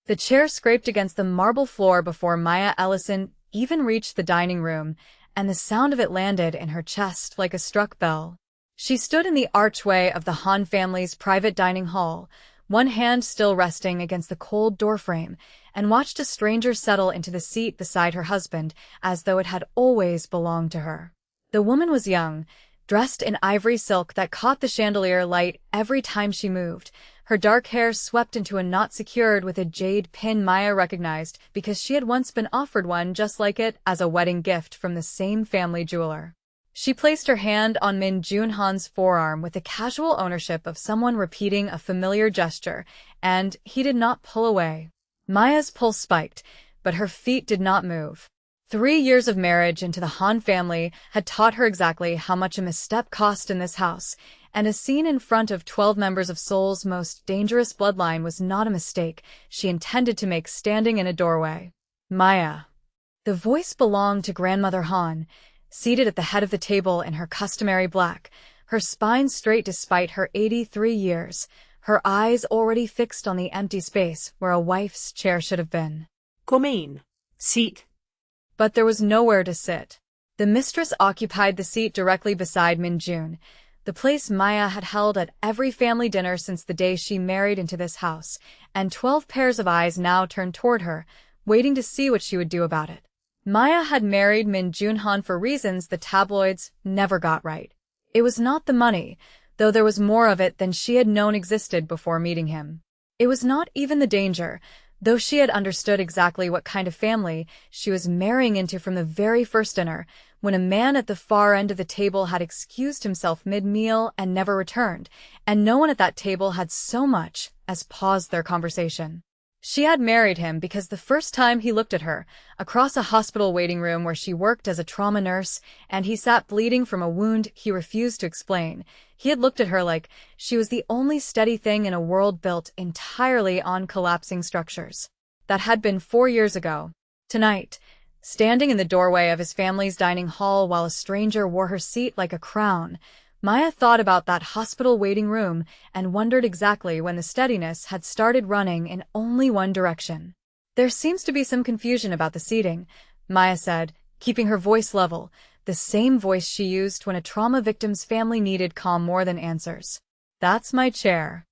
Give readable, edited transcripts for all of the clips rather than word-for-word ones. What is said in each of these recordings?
The chair scraped against the marble floor before Maya Ellison even reached the dining room, and the sound of it landed in her chest like a struck bell. She stood in the archway of the Han family's private dining hall, one hand still resting against the cold doorframe, and watched a stranger settle into the seat beside her husband as though it had always belonged to her. The woman was young, dressed in ivory silk that caught the chandelier light every time she moved, her dark hair swept into a knot secured with a jade pin Maya recognized because she had once been offered one just like it as a wedding gift from the same family jeweler. She placed her hand on Min Junhan's forearm with the casual ownership of someone repeating a familiar gesture, and he did not pull away. Maya's pulse spiked, but her feet did not move. 3 years of marriage into the Han family had taught her exactly how much a misstep cost in this house, and a scene in front of 12 members of Seoul's most dangerous bloodline was not a mistake she intended to make standing in a doorway. Maya. The voice belonged to Grandmother Han, seated at the head of the table in her customary black, her spine straight despite her 83 years, her eyes already fixed on the empty space where a wife's chair should have been. Come in. Seat. But there was nowhere to sit. The mistress occupied the seat directly beside Min Jun, the place Maya had held at every family dinner since the day she married into this house, and 12 pairs of eyes now turned toward her, waiting to see what she would do about it. Maya had married Min Junhan for reasons the tabloids never got right. It was not the money, though there was more of it than she had known existed before meeting him. It was not even the danger, though she had understood exactly what kind of family she was marrying into from the very first dinner, when a man at the far end of the table had excused himself mid-meal and never returned, and no one at that table had so much as paused their conversation. She had married him because the first time he looked at her, across a hospital waiting room where she worked as a trauma nurse, and he sat bleeding from a wound he refused to explain, he had looked at her like she was the only steady thing in a world built entirely on collapsing structures. That had been 4 years ago. Tonight, standing in the doorway of his family's dining hall while a stranger wore her seat like a crown, Maya thought about that hospital waiting room and wondered exactly when the steadiness had started running in only one direction. There seems to be some confusion about the seating, Maya said, keeping her voice level, the same voice she used when a trauma victim's family needed calm more than answers. That's my chair.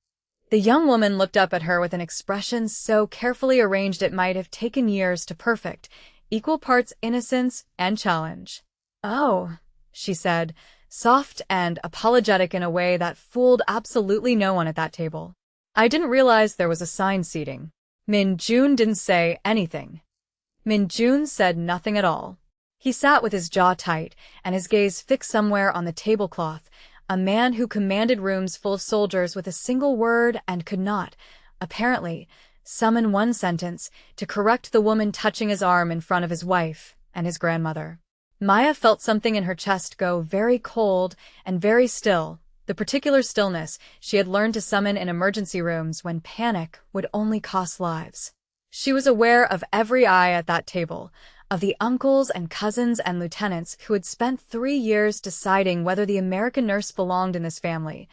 The young woman looked up at her with an expression so carefully arranged it might have taken years to perfect, equal parts innocence and challenge. Oh, she said, soft and apologetic in a way that fooled absolutely no one at that table. I didn't realize there was assigned seating. Min Jun didn't say anything. Min Jun said nothing at all. He sat with his jaw tight and his gaze fixed somewhere on the tablecloth, a man who commanded rooms full of soldiers with a single word and could not, apparently, summon one sentence to correct the woman touching his arm in front of his wife and his grandmother. Maya felt something in her chest go very cold and very still, the particular stillness she had learned to summon in emergency rooms when panic would only cost lives. She was aware of every eye at that table, of the uncles and cousins and lieutenants who had spent 3 years deciding whether the American nurse belonged in this family,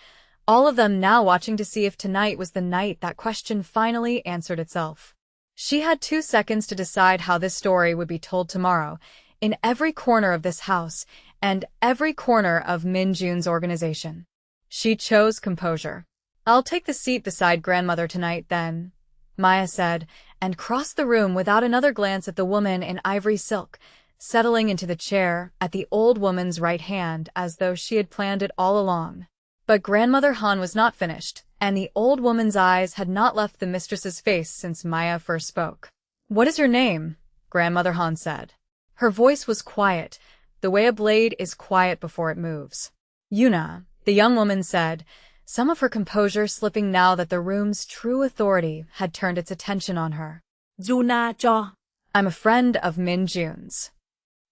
all of them now watching to see if tonight was the night that question finally answered itself. She had 2 seconds to decide how this story would be told tomorrow, in every corner of this house, and every corner of Min Jun's organization. She chose composure. I'll take the seat beside grandmother tonight, then, Maya said, and crossed the room without another glance at the woman in ivory silk, settling into the chair at the old woman's right hand as though she had planned it all along. But Grandmother Han was not finished, and the old woman's eyes had not left the mistress's face since Maya first spoke. What is your name? Grandmother Han said. Her voice was quiet, the way a blade is quiet before it moves. Yuna, the young woman said, some of her composure slipping now that the room's true authority had turned its attention on her. Yuna cho. I'm a friend of Min Jun's.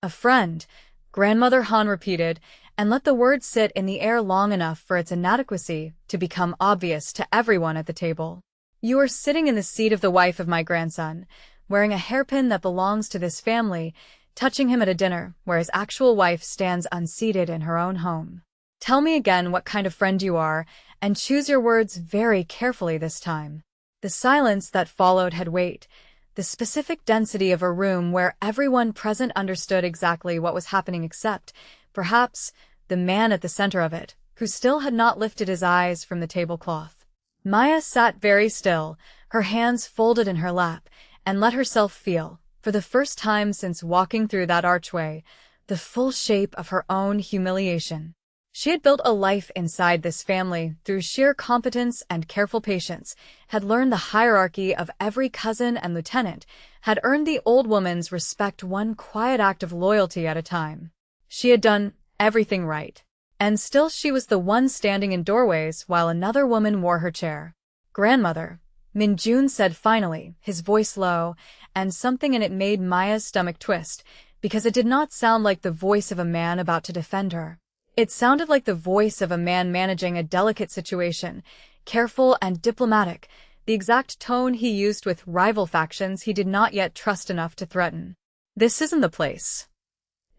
A friend, Grandmother Han repeated, and let the word sit in the air long enough for its inadequacy to become obvious to everyone at the table. You are sitting in the seat of the wife of my grandson, wearing a hairpin that belongs to this family, touching him at a dinner where his actual wife stands unseated in her own home. Tell me again what kind of friend you are, and choose your words very carefully this time. The silence that followed had weight, the specific density of a room where everyone present understood exactly what was happening except, perhaps, the man at the center of it, who still had not lifted his eyes from the tablecloth. Maya sat very still, her hands folded in her lap, and let herself feel, for the first time since walking through that archway, the full shape of her own humiliation. She had built a life inside this family through sheer competence and careful patience, had learned the hierarchy of every cousin and lieutenant, had earned the old woman's respect one quiet act of loyalty at a time. She had done everything right. And still she was the one standing in doorways while another woman wore her chair. "Grandmother," Min-jun said finally, his voice low, and something in it made Maya's stomach twist, because it did not sound like the voice of a man about to defend her. It sounded like the voice of a man managing a delicate situation, careful and diplomatic, the exact tone he used with rival factions he did not yet trust enough to threaten. "This isn't the place."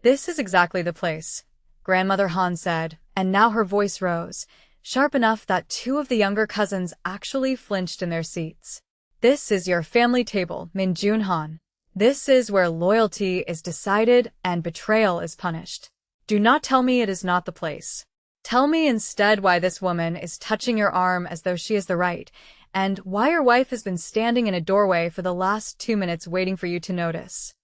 "This is exactly the place," Grandmother Han said, and now her voice rose, sharp enough that two of the younger cousins actually flinched in their seats. "This is your family table, Min-jun Han. This is where loyalty is decided and betrayal is punished. Do not tell me it is not the place. Tell me instead why this woman is touching your arm as though she is the right, and why your wife has been standing in a doorway for the last 2 minutes waiting for you to notice."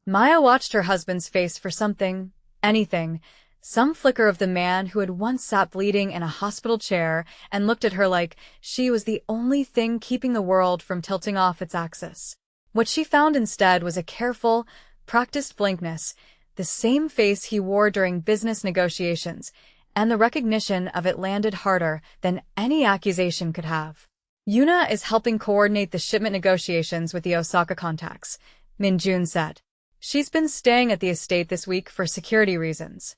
Maya watched her husband's face for something, anything, some flicker of the man who had once sat bleeding in a hospital chair and looked at her like she was the only thing keeping the world from tilting off its axis. What she found instead was a careful, practiced blankness, the same face he wore during business negotiations, and the recognition of it landed harder than any accusation could have. "Yuna is helping coordinate the shipment negotiations with the Osaka contacts," Min-jun said. "She's been staying at the estate this week for security reasons."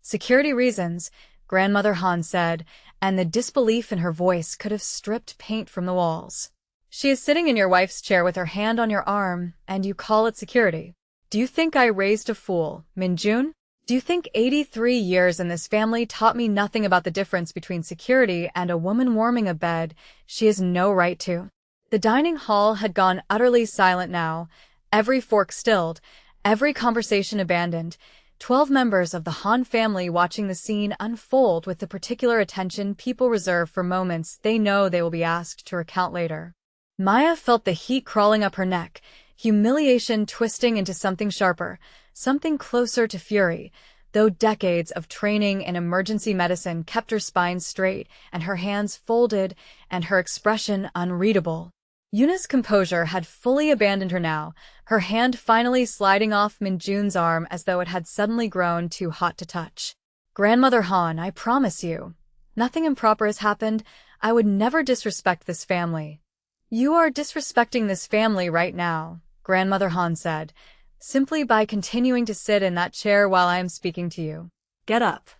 "Security reasons," Grandmother Han said, and the disbelief in her voice could have stripped paint from the walls. "She is sitting in your wife's chair with her hand on your arm, and you call it security. Do you think I raised a fool, Min-jun? Do you think 83 years in this family taught me nothing about the difference between security and a woman warming a bed she has no right to?" The dining hall had gone utterly silent now, every fork stilled, every conversation abandoned, 12 members of the Han family watching the scene unfold with the particular attention people reserve for moments they know they will be asked to recount later. Maya felt the heat crawling up her neck, humiliation twisting into something sharper, something closer to fury, though decades of training in emergency medicine kept her spine straight and her hands folded and her expression unreadable. Yuna's composure had fully abandoned her now, her hand finally sliding off Min-jun's arm as though it had suddenly grown too hot to touch. "Grandmother Han, I promise you, nothing improper has happened. I would never disrespect this family." "You are disrespecting this family right now," Grandmother Han said, "simply by continuing to sit in that chair while I am speaking to you. Get up."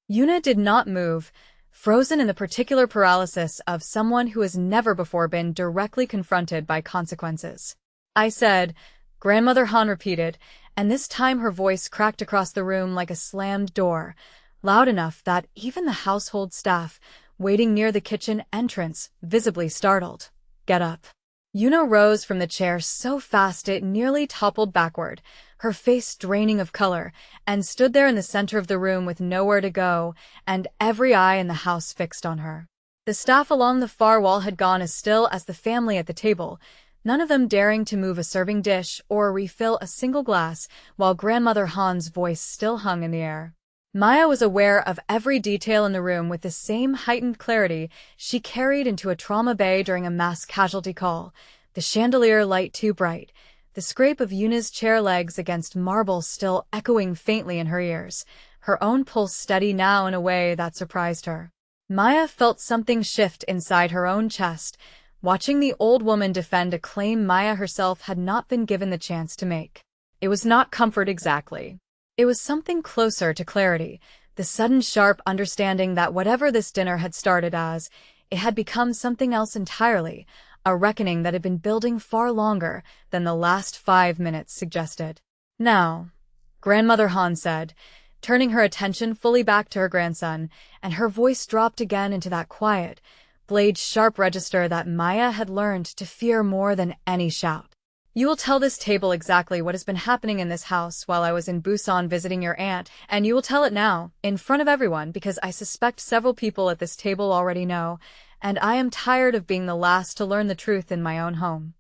Yuna did not move, frozen in the particular paralysis of someone who has never before been directly confronted by consequences. "I said," Grandmother Han repeated, and this time her voice cracked across the room like a slammed door, loud enough that even the household staff, waiting near the kitchen entrance, visibly startled. "Get up." Yuna rose from the chair so fast it nearly toppled backward, her face draining of color, and stood there in the center of the room with nowhere to go, and every eye in the house fixed on her. The staff along the far wall had gone as still as the family at the table, none of them daring to move a serving dish or refill a single glass, while Grandmother Han's voice still hung in the air. Maya was aware of every detail in the room with the same heightened clarity she carried into a trauma bay during a mass casualty call, the chandelier light too bright, the scrape of Yuna's chair legs against marble still echoing faintly in her ears, her own pulse steady now in a way that surprised her. Maya felt something shift inside her own chest, watching the old woman defend a claim Maya herself had not been given the chance to make. It was not comfort exactly. It was something closer to clarity, the sudden sharp understanding that whatever this dinner had started as, it had become something else entirely, a reckoning that had been building far longer than the last 5 minutes suggested. "Now," Grandmother Han said, turning her attention fully back to her grandson, and her voice dropped again into that quiet, blade-sharp register that Maya had learned to fear more than any shout. You will tell this table exactly what has been happening in this house while I was in Busan visiting your aunt, and you will tell it now, in front of everyone, because I suspect several people at this table already know, and I am tired of being the last to learn the truth in my own home.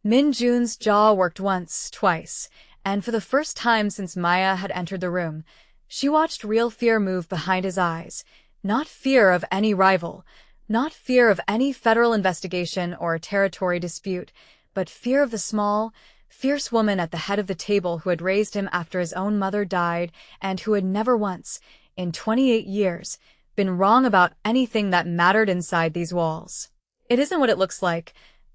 Min Jun's jaw worked once, twice, and for the first time since Maya had entered the room, she watched real fear move behind his eyes. Not fear of any rival, not fear of any federal investigation or territory dispute, but fear of the small, fierce woman at the head of the table who had raised him after his own mother died and who had never once, in 28 years, been wrong about anything that mattered inside these walls. "It isn't what it looks like,"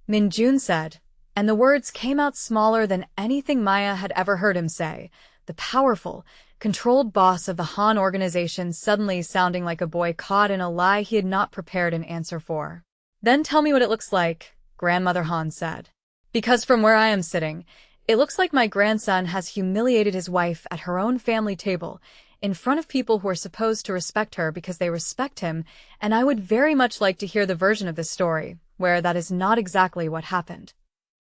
Min Jun said, and the words came out smaller than anything Maya had ever heard him say. The powerful, controlled boss of the Han organization suddenly sounding like a boy caught in a lie he had not prepared an answer for. "Then tell me what it looks like," Grandmother Han said. "Because from where I am sitting, it looks like my grandson has humiliated his wife at her own family table, in front of people who are supposed to respect her because they respect him, and I would very much like to hear the version of this story, where that is not exactly what happened."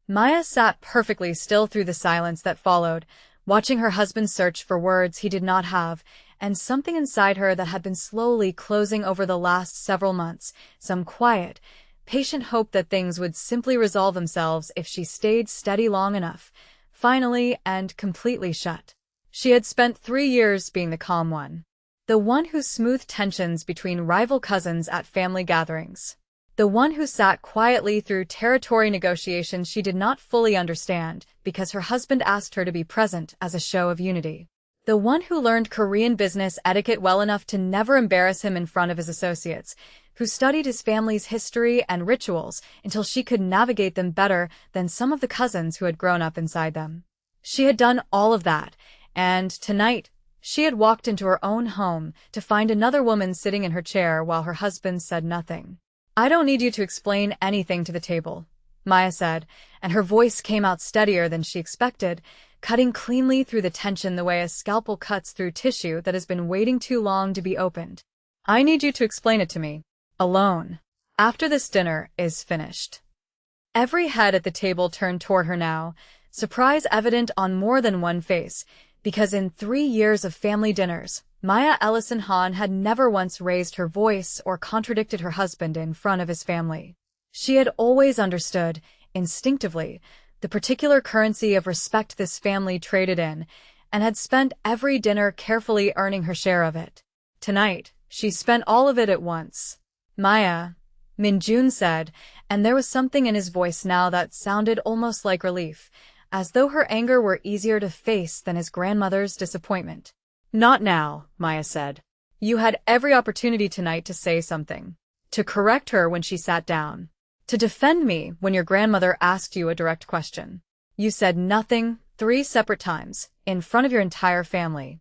Maya sat perfectly still through the silence that followed, watching her husband search for words he did not have, and something inside her that had been slowly closing over the last several months, some quiet, patient hope that things would simply resolve themselves if she stayed steady long enough, finally and completely shut. She had spent 3 years being the calm one, the one who smoothed tensions between rival cousins at family gatherings, the one who sat quietly through territory negotiations she did not fully understand because her husband asked her to be present as a show of unity, the one who learned Korean business etiquette well enough to never embarrass him in front of his associates, who studied his family's history and rituals until she could navigate them better than some of the cousins who had grown up inside them. She had done all of that, and tonight, she had walked into her own home to find another woman sitting in her chair while her husband said nothing. "I don't need you to explain anything to the table," Maya said, and her voice came out steadier than she expected, cutting cleanly through the tension the way a scalpel cuts through tissue that has been waiting too long to be opened. "I need you to explain it to me. Alone. After this dinner is finished." Every head at the table turned toward her now, surprise evident on more than one face, because in 3 years of family dinners, Maya Ellison Han had never once raised her voice or contradicted her husband in front of his family. She had always understood, instinctively, the particular currency of respect this family traded in, and had spent every dinner carefully earning her share of it. Tonight, she spent all of it at once. "Maya," Min Jun said, and there was something in his voice now that sounded almost like relief, as though her anger were easier to face than his grandmother's disappointment. "Not now," Maya said. "You had every opportunity tonight to say something, to correct her when she sat down, to defend me when your grandmother asked you a direct question. You said nothing 3 separate times, in front of your entire family.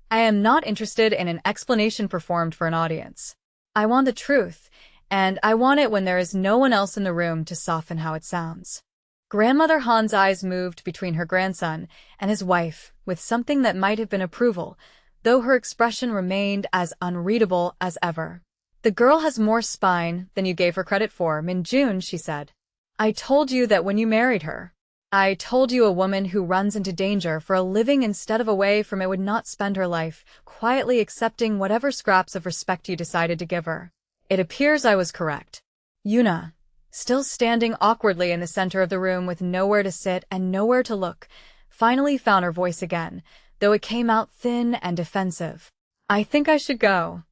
I am not interested in an explanation performed for an audience. I want the truth, and I want it when there is no one else in the room to soften how it sounds." Grandmother Han's eyes moved between her grandson and his wife with something that might have been approval, though her expression remained as unreadable as ever. "The girl has more spine than you gave her credit for, Min Jun," she said. "I told you that when you married her. I told you a woman who runs into danger for a living instead of away from it would not spend her life quietly accepting whatever scraps of respect you decided to give her. It appears I was correct." Yuna, still standing awkwardly in the center of the room with nowhere to sit and nowhere to look, finally found her voice again, though it came out thin and defensive. "I think I should go."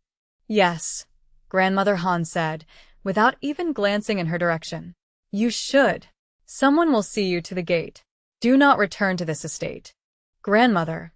"Yes," Grandmother Han said, without even glancing in her direction. "You should. Someone will see you to the gate. Do not return to this estate." "Grandmother,"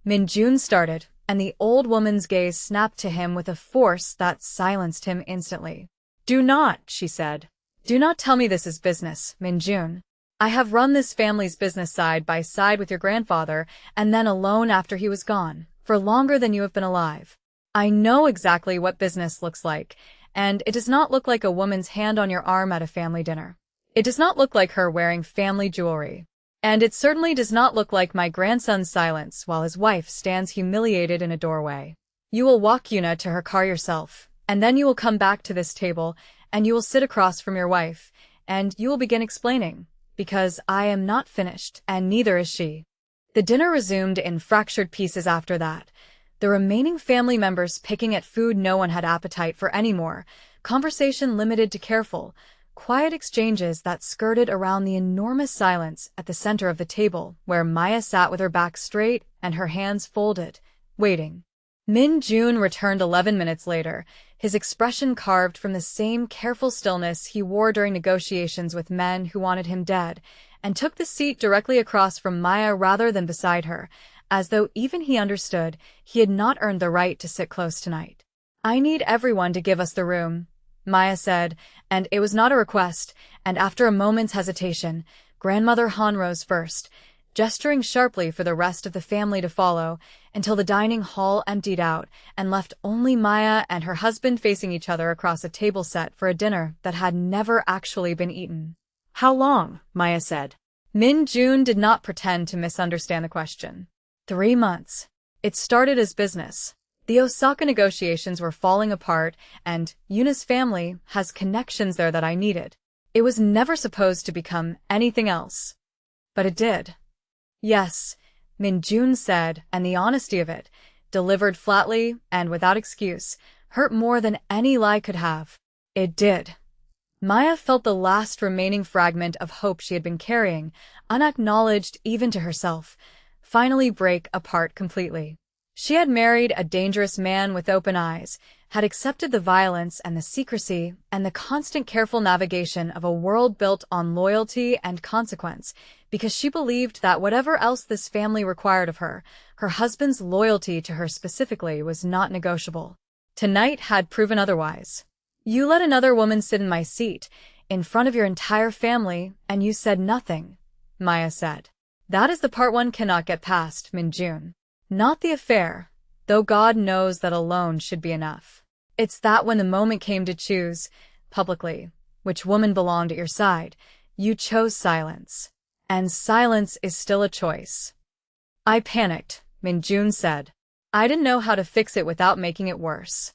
Min Jun started, and the old woman's gaze snapped to him with a force that silenced him instantly. "Do not," she said. "Do not tell me this is business, Min Jun. I have run this family's business side by side with your grandfather, and then alone after he was gone, for longer than you have been alive. I know exactly what business looks like, and it does not look like a woman's hand on your arm at a family dinner. It does not look like her wearing family jewelry. And it certainly does not look like my grandson's silence while his wife stands humiliated in a doorway. You will walk Yuna to her car yourself, and then you will come back to this table, and you will sit across from your wife, and you will begin explaining, because I am not finished, and neither is she. The dinner resumed in fractured pieces after that, the remaining family members picking at food no one had appetite for anymore, conversation limited to careful, quiet exchanges that skirted around the enormous silence at the center of the table, where Maya sat with her back straight and her hands folded, waiting. Min-Jun returned 11 minutes later, his expression carved from the same careful stillness he wore during negotiations with men who wanted him dead, and took the seat directly across from Maya rather than beside her, as though even he understood he had not earned the right to sit close tonight. I need everyone to give us the room, Maya said, and it was not a request, and after a moment's hesitation, Grandmother Han rose first, gesturing sharply for the rest of the family to follow, until the dining hall emptied out and left only Maya and her husband facing each other across a table set for a dinner that had never actually been eaten. How long? Maya said. Min-Jun did not pretend to misunderstand the question. 3 months. It started as business. The Osaka negotiations were falling apart, and Yuna's family has connections there that I needed. It was never supposed to become anything else. But it did. Yes, Min-Jun said, and the honesty of it, delivered flatly and without excuse, hurt more than any lie could have. It did. Maya felt the last remaining fragment of hope she had been carrying, unacknowledged even to herself, finally break apart completely. She had married a dangerous man with open eyes, had accepted the violence and the secrecy and the constant careful navigation of a world built on loyalty and consequence, because she believed that whatever else this family required of her, her husband's loyalty to her specifically was not negotiable. Tonight had proven otherwise. You let another woman sit in my seat, in front of your entire family, and you said nothing, Maya said. That is the part one cannot get past, Min-Jun. Not the affair, though God knows that alone should be enough. It's that when the moment came to choose, publicly, which woman belonged at your side, you chose silence. And silence is still a choice. I panicked, Min-Jun said. I didn't know how to fix it without making it worse.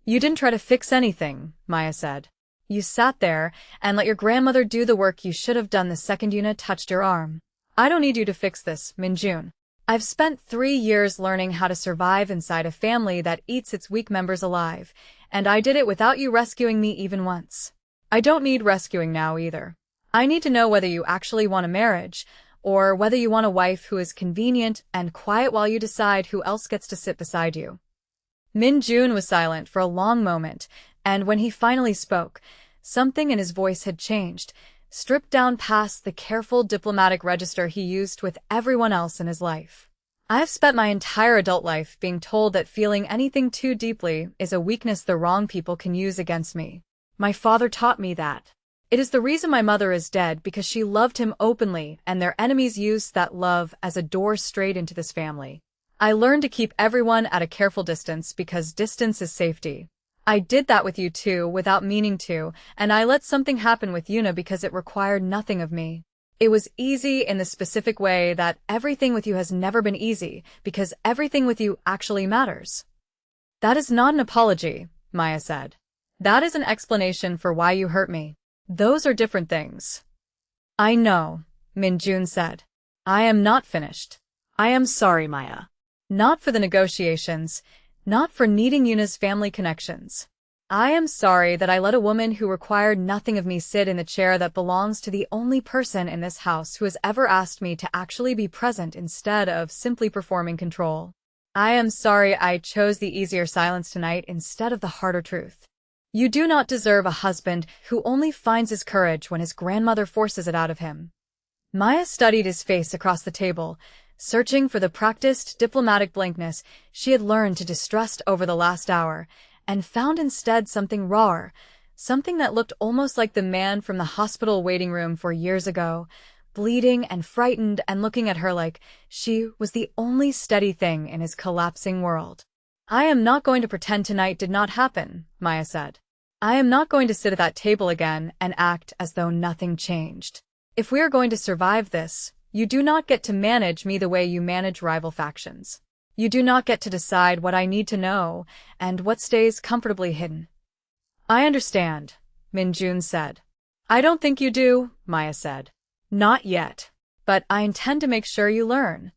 You didn't try to fix anything, Maya said. You sat there and let your grandmother do the work you should have done the second Yuna touched your arm. I don't need you to fix this, Min-Jun. I've spent 3 years learning how to survive inside a family that eats its weak members alive, and I did it without you rescuing me even once. I don't need rescuing now either. I need to know whether you actually want a marriage, or whether you want a wife who is convenient and quiet while you decide who else gets to sit beside you. Min-Jun was silent for a long moment, and when he finally spoke, something in his voice had changed, stripped down past the careful diplomatic register he used with everyone else in his life. I've spent my entire adult life being told that feeling anything too deeply is a weakness the wrong people can use against me. My father taught me that. It is the reason my mother is dead, because she loved him openly and their enemies used that love as a door straight into this family. I learned to keep everyone at a careful distance because distance is safety. I did that with you too, without meaning to, and I let something happen with Yuna because it required nothing of me. It was easy in the specific way that everything with you has never been easy, because everything with you actually matters. That is not an apology, Maya said. That is an explanation for why you hurt me. Those are different things. I know, Min-Jun said. I am not finished. I am sorry, Maya. Not for the negotiations, not for needing Yuna's family connections. I am sorry that I let a woman who required nothing of me sit in the chair that belongs to the only person in this house who has ever asked me to actually be present instead of simply performing control. I am sorry I chose the easier silence tonight instead of the harder truth. You do not deserve a husband who only finds his courage when his grandmother forces it out of him. Maya studied his face across the table, searching for the practiced diplomatic blankness she had learned to distrust over the last hour, and found instead something rawer, something that looked almost like the man from the hospital waiting room 4 years ago, bleeding and frightened and looking at her like she was the only steady thing in his collapsing world. I am not going to pretend tonight did not happen, Maya said. I am not going to sit at that table again and act as though nothing changed. If we are going to survive this, you do not get to manage me the way you manage rival factions. You do not get to decide what I need to know and what stays comfortably hidden. I understand, Min-jun said. I don't think you do, Maya said. Not yet. But I intend to make sure you learn.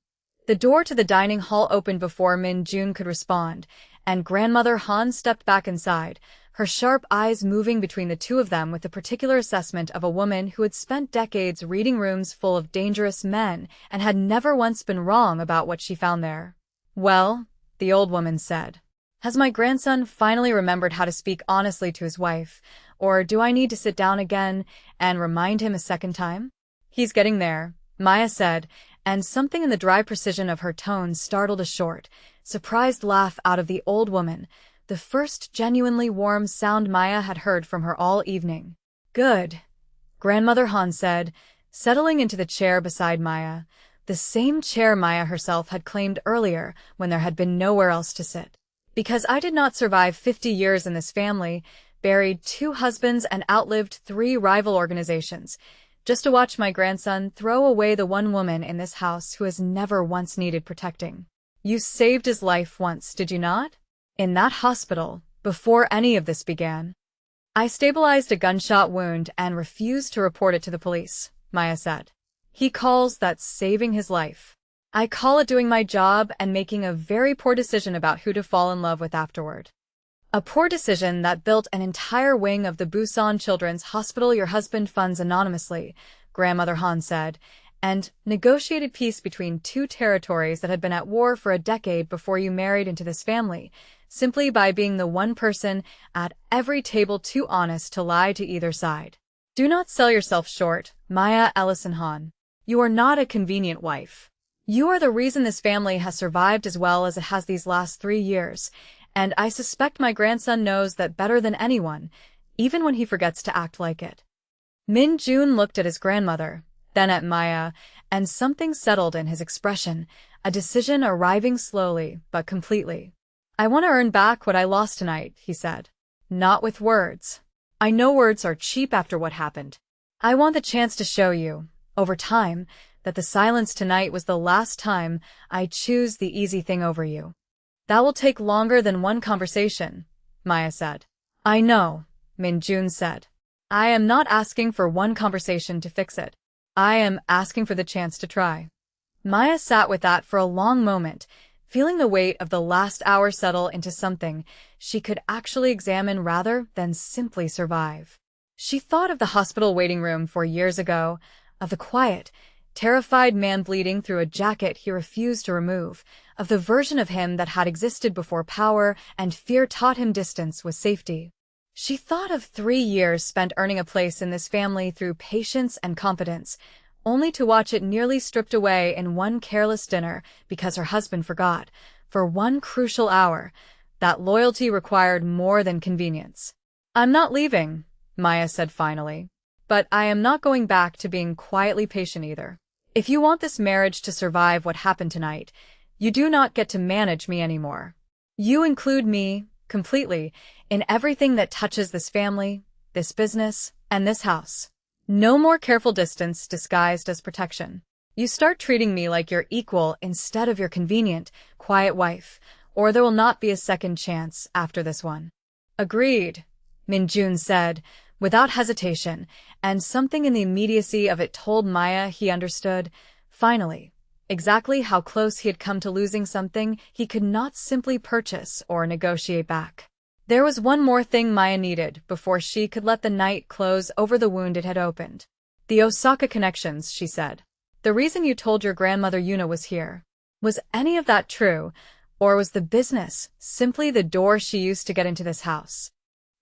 The door to the dining hall opened before Min-jun could respond, and Grandmother Han stepped back inside, her sharp eyes moving between the two of them with the particular assessment of a woman who had spent decades reading rooms full of dangerous men and had never once been wrong about what she found there. Well, the old woman said, has my grandson finally remembered how to speak honestly to his wife, or do I need to sit down again and remind him a second time? He's getting there, Maya said, and something in the dry precision of her tone startled a short, surprised laugh out of the old woman, the first genuinely warm sound Maya had heard from her all evening. Good, Grandmother Han said, settling into the chair beside Maya, the same chair Maya herself had claimed earlier when there had been nowhere else to sit. Because I did not survive 50 years in this family, buried 2 husbands and outlived 3 rival organizations, just to watch my grandson throw away the one woman in this house who has never once needed protecting. You saved his life once, did you not? In that hospital, before any of this began. I stabilized a gunshot wound and refused to report it to the police, Maya said. He calls that saving his life. I call it doing my job and making a very poor decision about who to fall in love with afterward. A poor decision that built an entire wing of the Busan Children's Hospital your husband funds anonymously, Grandmother Han said, and negotiated peace between 2 territories that had been at war for a decade before you married into this family, simply by being the one person at every table too honest to lie to either side. Do not sell yourself short, Maya Ellison Han. You are not a convenient wife. You are the reason this family has survived as well as it has these last 3 years, and I suspect my grandson knows that better than anyone, even when he forgets to act like it. Min-jun looked at his grandmother, then at Maya, and something settled in his expression, a decision arriving slowly but completely. I want to earn back what I lost tonight, he said. Not with words. I know words are cheap after what happened. I want the chance to show you, over time, that the silence tonight was the last time I choose the easy thing over you. That will take longer than one conversation, Maya said. I know, Min-jun said. I am not asking for one conversation to fix it. I am asking for the chance to try. Maya sat with that for a long moment, feeling the weight of the last hour settle into something she could actually examine rather than simply survive. She thought of the hospital waiting room 4 years ago, of the quiet, terrified man bleeding through a jacket he refused to remove, of the version of him that had existed before power and fear taught him distance was safety. She thought of 3 years spent earning a place in this family through patience and competence, only to watch it nearly stripped away in one careless dinner because her husband forgot, for one crucial hour, that loyalty required more than convenience. I'm not leaving, Maya said finally. But I am not going back to being quietly patient either. If you want this marriage to survive what happened tonight, you do not get to manage me anymore. You include me, completely, in everything that touches this family, this business, and this house. No more careful distance disguised as protection. You start treating me like your equal instead of your convenient, quiet wife, or there will not be a second chance after this one. Agreed, Min-jun said, without hesitation, and something in the immediacy of it told Maya he understood, finally, exactly how close he had come to losing something he could not simply purchase or negotiate back. There was one more thing Maya needed before she could let the night close over the wound it had opened. The Osaka connections, she said. The reason you told your grandmother Yuna was here. Was any of that true, or was the business simply the door she used to get into this house?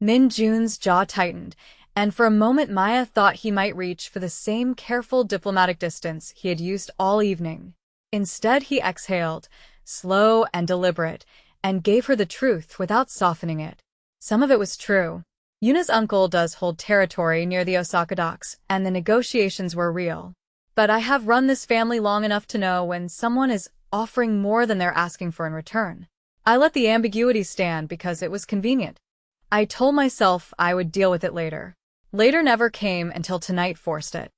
Min-jun's jaw tightened, and for a moment Maya thought he might reach for the same careful diplomatic distance he had used all evening. Instead he exhaled, slow and deliberate, and gave her the truth without softening it. Some of it was true. Yuna's uncle does hold territory near the Osaka docks, and the negotiations were real. But I have run this family long enough to know when someone is offering more than they're asking for in return. I let the ambiguity stand because it was convenient. I told myself I would deal with it later. Later never came until tonight forced it.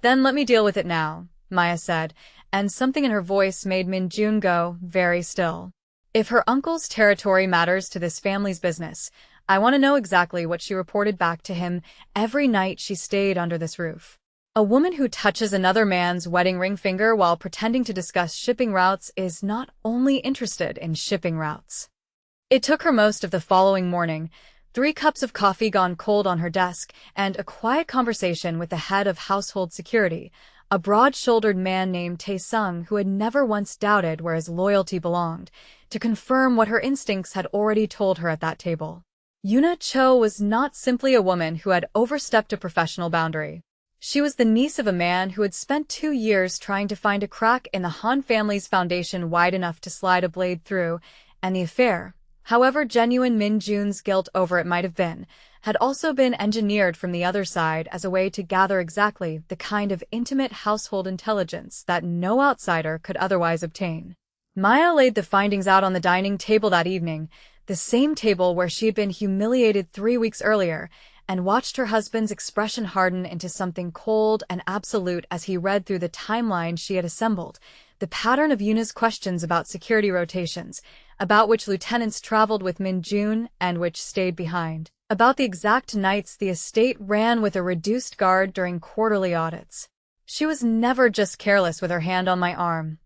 Then let me deal with it now, Maya said, and something in her voice made Min-jun go very still. If her uncle's territory matters to this family's business, I want to know exactly what she reported back to him every night she stayed under this roof. A woman who touches another man's wedding ring finger while pretending to discuss shipping routes is not only interested in shipping routes. It took her most of the following morning, 3 cups of coffee gone cold on her desk, and a quiet conversation with the head of household security, a broad-shouldered man named Tae-sung who had never once doubted where his loyalty belonged, to confirm what her instincts had already told her at that table. Yuna Cho was not simply a woman who had overstepped a professional boundary. She was the niece of a man who had spent 2 years trying to find a crack in the Han family's foundation wide enough to slide a blade through, and the affair, however genuine Min Jun's guilt over it might have been, had also been engineered from the other side as a way to gather exactly the kind of intimate household intelligence that no outsider could otherwise obtain. Maya laid the findings out on the dining table that evening, the same table where she had been humiliated 3 weeks earlier, and watched her husband's expression harden into something cold and absolute as he read through the timeline she had assembled, the pattern of Yuna's questions about security rotations, about which lieutenants traveled with Min Jun and which stayed behind, about the exact nights the estate ran with a reduced guard during quarterly audits. She was never just careless with her hand on my arm,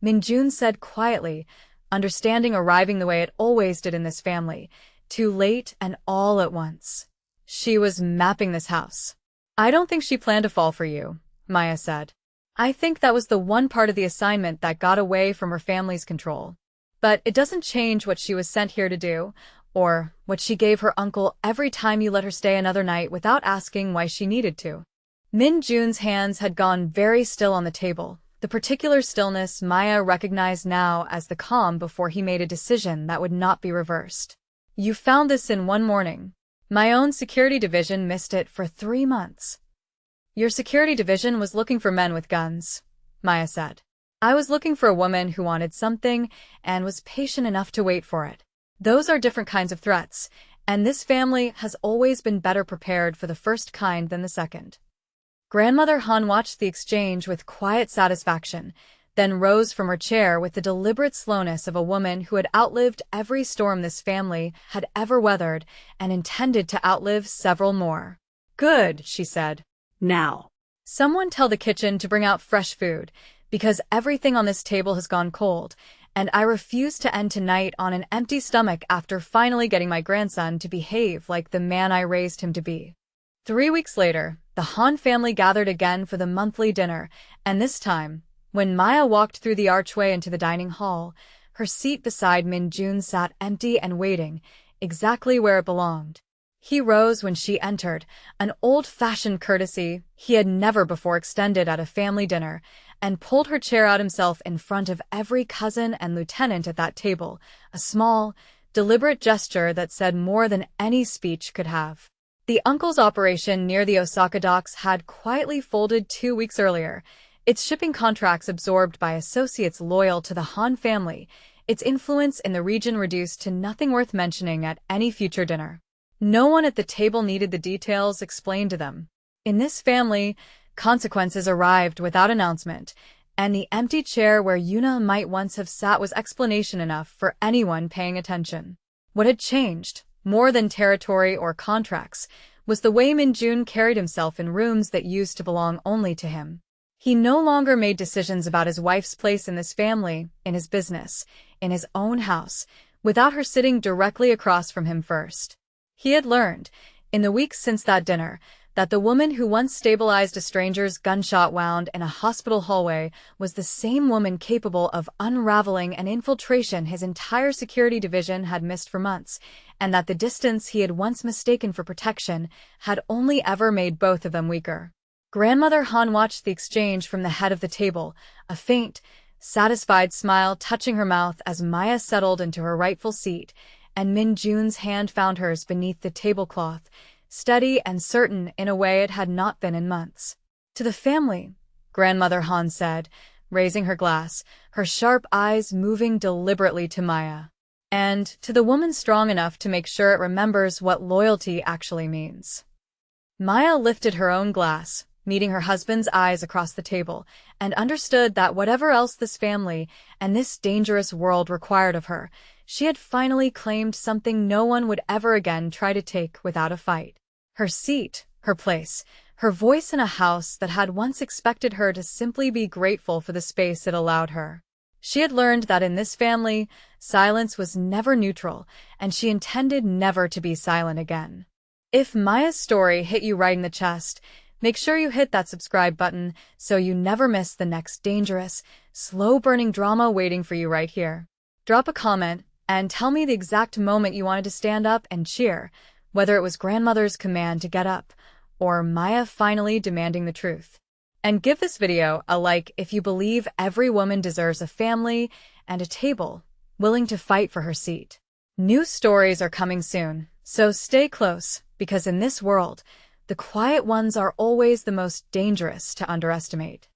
Min Jun said quietly, understanding arriving the way it always did in this family, too late and all at once. She was mapping this house. I don't think she planned to fall for you, Maya said. I think that was the one part of the assignment that got away from her family's control. But it doesn't change what she was sent here to do, or what she gave her uncle every time you let her stay another night without asking why she needed to. Min Jun's hands had gone very still on the table, the particular stillness Maya recognized now as the calm before he made a decision that would not be reversed. You found this in one morning. My own security division missed it for 3 months. Your security division was looking for men with guns, Maya said. I was looking for a woman who wanted something and was patient enough to wait for it. Those are different kinds of threats, and this family has always been better prepared for the first kind than the second. Grandmother Han watched the exchange with quiet satisfaction, then rose from her chair with the deliberate slowness of a woman who had outlived every storm this family had ever weathered and intended to outlive several more. Good, she said. Now. Someone tell the kitchen to bring out fresh food, because everything on this table has gone cold, and I refuse to end tonight on an empty stomach after finally getting my grandson to behave like the man I raised him to be. 3 weeks later, the Han family gathered again for the monthly dinner, and this time, when Maya walked through the archway into the dining hall, her seat beside Min Jun sat empty and waiting, exactly where it belonged. He rose when she entered, an old-fashioned courtesy he had never before extended at a family dinner, and pulled her chair out himself in front of every cousin and lieutenant at that table, a small, deliberate gesture that said more than any speech could have. The uncle's operation near the Osaka docks had quietly folded 2 weeks earlier, its shipping contracts absorbed by associates loyal to the Han family, its influence in the region reduced to nothing worth mentioning at any future dinner. No one at the table needed the details explained to them. In this family, consequences arrived without announcement, and the empty chair where Yuna might once have sat was explanation enough for anyone paying attention. What had changed, more than territory or contracts, was the way Min Jun carried himself in rooms that used to belong only to him. He no longer made decisions about his wife's place in this family, in his business, in his own house, without her sitting directly across from him first. He had learned, in the weeks since that dinner, that the woman who once stabilized a stranger's gunshot wound in a hospital hallway was the same woman capable of unraveling an infiltration his entire security division had missed for months, and that the distance he had once mistaken for protection had only ever made both of them weaker. Grandmother Han watched the exchange from the head of the table, a faint, satisfied smile touching her mouth as Maya settled into her rightful seat, and Min Jun's hand found hers beneath the tablecloth, steady and certain in a way it had not been in months. To the family, Grandmother Han said, raising her glass, her sharp eyes moving deliberately to Maya. And to the woman strong enough to make sure it remembers what loyalty actually means. Maya lifted her own glass, meeting her husband's eyes across the table, and understood that whatever else this family and this dangerous world required of her, she had finally claimed something no one would ever again try to take without a fight. Her seat, her place, her voice in a house that had once expected her to simply be grateful for the space it allowed her. She had learned that in this family, silence was never neutral, and she intended never to be silent again. If Maya's story hit you right in the chest, make sure you hit that subscribe button so you never miss the next dangerous, slow-burning drama waiting for you right here. Drop a comment and tell me the exact moment you wanted to stand up and cheer, whether it was grandmother's command to get up or Maya finally demanding the truth. And give this video a like if you believe every woman deserves a family and a table willing to fight for her seat. New stories are coming soon, so stay close, because in this world, the quiet ones are always the most dangerous to underestimate.